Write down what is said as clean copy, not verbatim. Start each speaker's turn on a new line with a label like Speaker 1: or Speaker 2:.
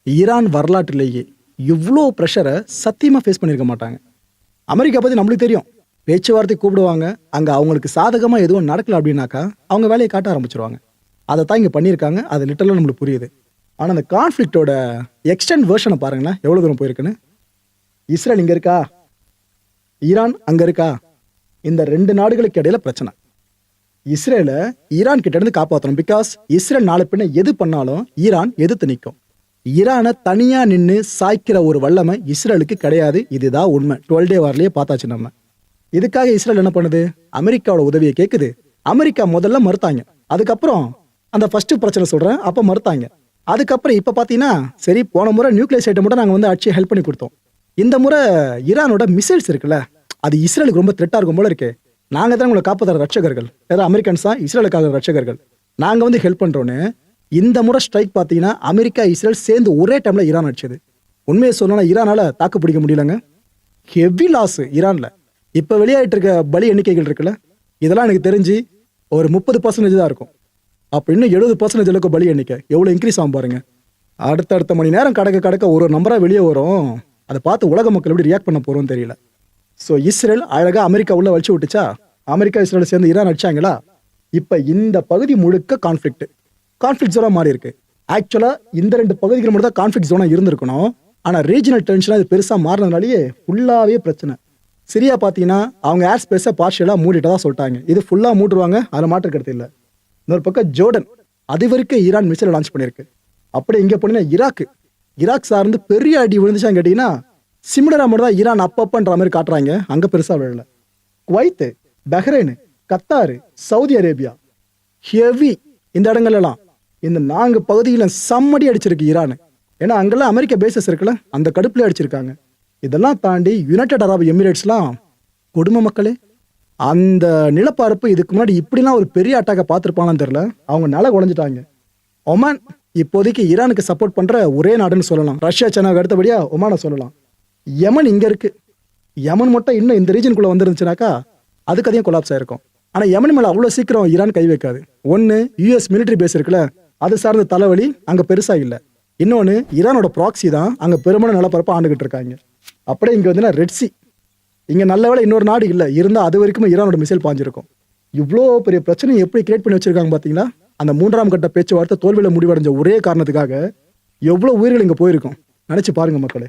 Speaker 1: Iran வரலாற்றிலேயே இவ்வளோ ப்ரெஷரை சத்தியமாக ஃபேஸ் பண்ணியிருக்க மாட்டாங்க. அமெரிக்கா பற்றி நம்மளுக்கு தெரியும். பேச்சுவார்த்தை கூப்பிடுவாங்க, அங்கே அவங்களுக்கு சாதகமாக எதுவும் நடக்கல அப்படின்னாக்கா அவங்க வேலையை காட்ட ஆரம்பிச்சிருவாங்க. அதை தான் இங்கே பண்ணியிருக்காங்க. அது லிட்டரலாக நம்மளுக்கு புரியுது. ஆனால் அந்த கான்ஃப்ளிக்டோட எக்ஸ்டெண்ட் வேர்ஷனை பாருங்களேன், எவ்வளோ தூரம் போயிருக்குன்னு. இஸ்ரேல் இங்கே இருக்கா, ஈரான் அங்கே இருக்கா. இந்த ரெண்டு நாடுகளுக்கு இடையில பிரச்சனை. இஸ்ரேலை ஈரான் கிட்ட இருந்து காப்பாற்றணும். பிகாஸ் இஸ்ரேல் நாளை பின்ன எது பண்ணாலும் ஈரான் எதிர்த்து நிற்கும். ஈரானை தனியா நின்று சாய்க்கிற ஒரு வல்லமை இஸ்ரேலுக்கு கிடையாது. இதுதான் உண்மை. 12 டே வார்லயே பார்த்தாச்சு நம்ம. இதுக்காக இஸ்ரேல் என்ன பண்ணுது? அமெரிக்காவோட உதவியை கேட்குது. அமெரிக்கா முதல்ல மறுத்தாங்க. அதுக்கப்புறம் அந்த ஃபர்ஸ்ட் பிரச்சனை சொல்றேன், அப்ப மறுத்தாங்க. அதுக்கப்புறம் இப்ப பாத்தீங்கன்னா சரி, போன முறை நியூக்ளியர் சைட்டை மட்டும் நாங்க அடிச்சு ஹெல்ப் பண்ணி கொடுத்தோம். இந்த முறை ஈரானோட மிசைல்ஸ் இருக்குல்ல, அது இஸ்ரேலுக்கு ரொம்ப த்ரெட்டா இருக்கும் போல இருக்கு. நாங்க தான் உங்களை காப்பாற்றுற ரட்சகர்கள், ஏதாவது அமெரிக்கன்ஸ் தான் இஸ்ரேலுக்காக ரட்சகர்கள். நாங்க ஹெல்ப் பண்றோன்னு இந்த முறை ஸ்ட்ரைக் பார்த்தீங்கன்னா அமெரிக்கா இஸ்ரேல் சேர்ந்து ஒரே டைம்ல ஈரான் அடிச்சது. உண்மையை சொல்லணும்னா ஈரானால தாக்கு பிடிக்க முடியலங்க. ஹெவி லாஸ் ஈரான்ல. இப்ப வெளியாயிட்டு இருக்க பலி எண்ணிக்கைகள் இருக்குல்ல, இதெல்லாம் எனக்கு தெரிஞ்சு ஒரு 30% தான் இருக்கும். அப்ப இன்னும் 70% அளவுக்கு பலி எண்ணிக்கை எவ்வளவு இன்க்ரீஸ் ஆகும் பாருங்க. அடுத்தடுத்த மணி நேரம் கடக்க ஒரு நம்பரா வெளியே வரும். அதை பார்த்து உலக மக்கள் எப்படி ரியாக்ட் பண்ண போறோம் தெரியல. ஸோ இஸ்ரேல் அழகா அமெரிக்கா உள்ள வலிச்சு விட்டுச்சா, அமெரிக்கா இஸ்ரேல் சேர்ந்து ஈரான் அடிச்சாங்களா. இப்ப இந்த பகுதி முழுக்க கான்ஃபிளிக்ட் ஜோனா மாறி இருக்கு. ஆக்சுவலா இந்த ரெண்டு பகுதிகள் மட்டும் தான் கான்ஃபிளிக்ட் ஜோனா இருந்திருக்கணும். ஆனா ரீஜனல் டென்ஷனா இது பெருசா மாறினதுனாலேயே ஃபுல்லாவே பிரச்சனை. சிரியா பாத்தீங்கன்னா அவங்க ஏர் ஸ்பேஸை பார்ஷியலா மூடிட்டதா சொல்லிட்டாங்க. இது ஃபுல்லா மூடுவாங்க, அதில் மாற்று கருத்து இல்லை. இன்னொரு பக்கம் ஜோர்டன் அது வரைக்கும் ஈரான் மிசைல் லான்ச் பண்ணியிருக்கு. அப்படி இங்க போனீங்கன்னா ஈராக் சார்ந்து பெரிய அடி விழுந்துச்சான்னு கேட்டீங்கன்னா சிமிலரா மட்டும் தான் ஈரான் அப்பப்பன்ற மாதிரி காட்டுறாங்க. அங்க பெருசா விழல. Kuwait, Bahrain, Qatar, Saudi Arabia heavy இந்த இடங்கள்லாம் இந்த 4 பகுதியில சம்மடி அடிச்சிருக்கு ஈரான். ஏன்னா அங்கெல்லாம் அமெரிக்கா பேசஸ் இருக்குல்ல, அந்த கடுப்புல அடிச்சிருக்காங்க. இதெல்லாம் தாண்டி யுனைடெட் அரபு எமிரேட்ஸ்லாம் கொடுமை மக்களே. அந்த நிலப்பரப்பு இதுக்கு முன்னாடி இப்படிலாம் ஒரு பெரிய அட்டாக்கை பார்த்துருப்பாங்கன்னு தெரியல. அவங்க நில குறைஞ்சிட்டாங்க. ஒமான் இப்போதைக்கு ஈரானுக்கு சப்போர்ட் பண்ற ஒரே நாடுன்னு சொல்லலாம். ரஷ்யா சைனாவுக்கு அடுத்தபடியா ஒமானை சொல்லலாம். யமன் இங்க இருக்கு. யமன் மட்டும் இன்னும் இந்த ரீஜனுக்குள்ள வந்துருந்துச்சுனாக்கா அதுக்கு அதையும் கொலாப்ஸ் ஆயிருக்கும். ஆனா யமன் மேல அவ்வளவு சீக்கிரம் ஈரான் கை வைக்காது. ஒன்னு யூஎஸ் மிலிட்டரி பேஸ் இருக்குல்ல, அது சார்ந்த தலைவலி அங்க பெருசா இல்ல. இன்னொன்னு ஈரானோட ப்ராக்சி தான் அங்க பெரும்பாலும் நிலப்பரப்ப ஆண்டுகிட்டு இருக்காங்க. அப்படியே இங்க வந்து ரெட்சி, இங்க நல்ல வேலை இன்னொரு நாடு இல்ல, இருந்தா அது வரைக்கும் ஈரானோட மிசைல் பாஞ்சிருக்கும். இவ்வளோ பெரிய பிரச்சனை எப்படி கிரியேட் பண்ணி வச்சிருக்காங்க பாத்தீங்களா. அந்த 3ஆம் கட்ட பேச்சுவார்த்தை தோல்வியில முடிவடைஞ்ச ஒரே காரணத்துக்காக எவ்வளவு உயிர்கள் இங்க போயிருக்கும் நினைச்சு பாருங்க மக்களே.